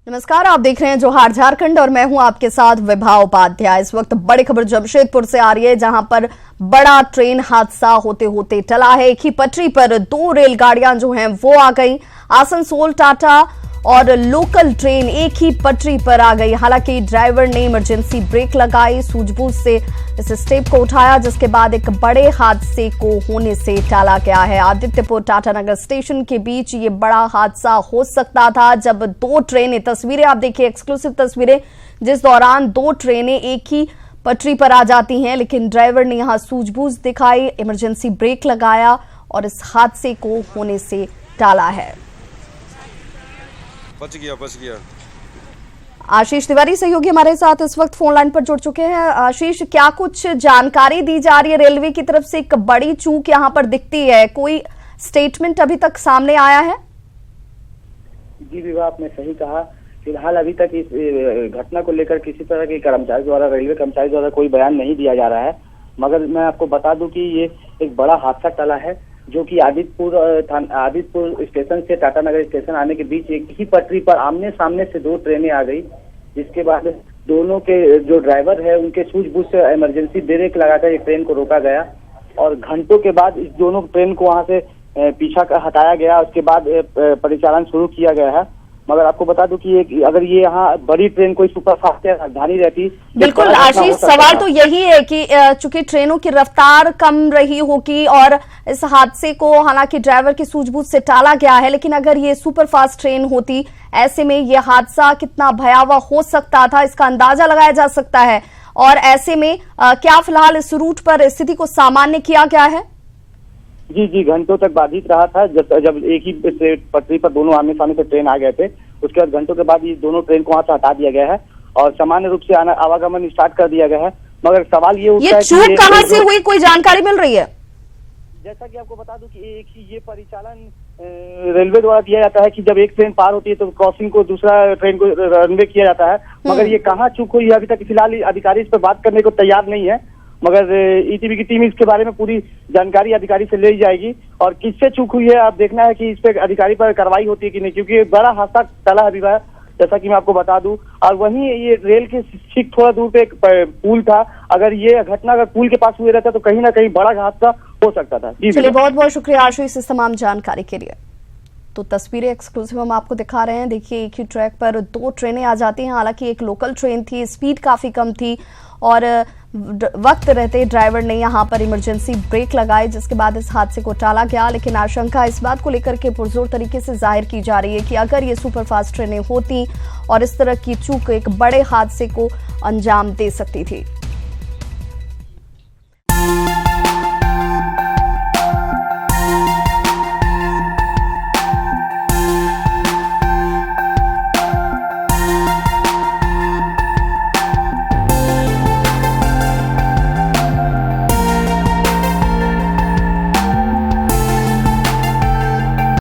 नमस्कार, आप देख रहे हैं जोहार झारखंड और मैं हूं आपके साथ विभा उपाध्याय। इस वक्त बड़ी खबर जमशेदपुर से आ रही है, जहां पर बड़ा ट्रेन हादसा होते होते टला है। एक ही पटरी पर दो रेलगाड़ियां जो हैं वो आ गई। आसनसोल टाटा और लोकल ट्रेन एक ही पटरी पर आ गई। हालांकि ड्राइवर ने इमरजेंसी ब्रेक लगाई, सूझबूझ से इस स्टेप को उठाया, जिसके बाद एक बड़े हादसे को होने से टाला गया है। आदित्यपुर टाटानगर स्टेशन के बीच ये बड़ा हादसा हो सकता था, जब दो ट्रेनें, तस्वीरें आप देखिए, एक्सक्लूसिव तस्वीरें, जिस दौरान दो ट्रेनें एक ही पटरी पर आ जाती हैं, लेकिन ड्राइवर ने यहां सूझबूझ दिखाई, इमरजेंसी ब्रेक लगाया और इस हादसे को होने से टाला है। बच गया। आशीष तिवारी सहयोगी हमारे साथ इस वक्त फोन लाइन पर जुड़ चुके हैं। आशीष, क्या कुछ जानकारी दी जा रही है? रेलवे की तरफ से एक बड़ी चूक यहां पर दिखती है, कोई स्टेटमेंट अभी तक सामने आया है? जी विभा, आपने सही कहा। फिलहाल अभी तक इस घटना को लेकर किसी तरह के कर्मचारी द्वारा, रेलवे कर्मचारी द्वारा कोई बयान नहीं दिया जा रहा है। मगर मैं आपको बता दूं कि ये एक बड़ा हादसा टला है, जो कि आदित्यपुर स्टेशन से टाटानगर स्टेशन आने के बीच एक ही पटरी पर आमने सामने से दो ट्रेनें आ गई, जिसके बाद दोनों के जो ड्राइवर है उनके सूझबूझ से इमरजेंसी ब्रेक लगाकर एक ट्रेन को रोका गया और घंटों के बाद इस दोनों ट्रेन को वहां से पीछा हटाया गया। उसके बाद परिचालन शुरू किया गया है। मगर आपको बता दूं कि अगर ये यहाँ बड़ी ट्रेन कोई सुपरफास्ट राजधानी रहती। बिल्कुल आशीष, सवाल तो यही है कि चूंकि ट्रेनों की रफ्तार कम रही होगी और इस हादसे को हालांकि ड्राइवर की सूझबूझ से टाला गया है, लेकिन अगर ये सुपरफास्ट ट्रेन होती, ऐसे में ये हादसा कितना भयावह हो सकता था, इसका अंदाजा लगाया जा सकता है। और ऐसे में क्या फिलहाल इस रूट पर स्थिति को सामान्य किया गया है? जी, घंटों तक बाधित रहा था। जब एक ही पटरी पर दोनों आमने सामने से ट्रेन आ गए थे, उसके बाद घंटों के बाद ये दोनों ट्रेन को वहां से हटा दिया गया है और सामान्य रूप से आवागमन स्टार्ट कर दिया गया है। मगर सवाल ये उठता है कि चूक कहां से हुई, कोई जानकारी मिल रही है? जैसा कि आपको बता दूं कि एक ही ये परिचालन रेलवे द्वारा दिया जाता है कि जब एक ट्रेन पार होती है तो क्रॉसिंग को दूसरा ट्रेन को रनवे किया जाता है। मगर ये कहाँ चूक हुई, अभी तक फिलहाल अधिकारी इस पर बात करने को तैयार नहीं है। मगर ईटीवी की टीम इसके बारे में पूरी जानकारी अधिकारी से ले जाएगी और किससे चूक हुई है, आप देखना है कि इस पे अधिकारी पर कार्रवाई होती है कि नहीं, क्योंकि बड़ा हादसा टला है अभी, जैसा कि मैं आपको बता दूं। और वहीं ये रेल के ठीक थोड़ा दूर पे एक पुल था, अगर ये घटना अगर पुल के पास हुए रहता तो कहीं ना कहीं बड़ा हादसा हो सकता था। चलिए, बहुत बहुत शुक्रिया आशीष इस तमाम जानकारी के लिए। तो तस्वीरें एक्सक्लूसिव हम आपको दिखा रहे हैं। देखिए, एक ही ट्रैक पर दो ट्रेनें आ जाती हैं। हालांकि एक लोकल ट्रेन थी, स्पीड काफी कम थी और वक्त रहते ड्राइवर ने यहां पर इमरजेंसी ब्रेक लगाई, जिसके बाद इस हादसे को टाला गया। लेकिन आशंका इस बात को लेकर के पुरजोर तरीके से जाहिर की जा रही है कि अगर ये सुपरफास्ट ट्रेनें होती और इस तरह की चूक एक बड़े हादसे को अंजाम दे सकती थी।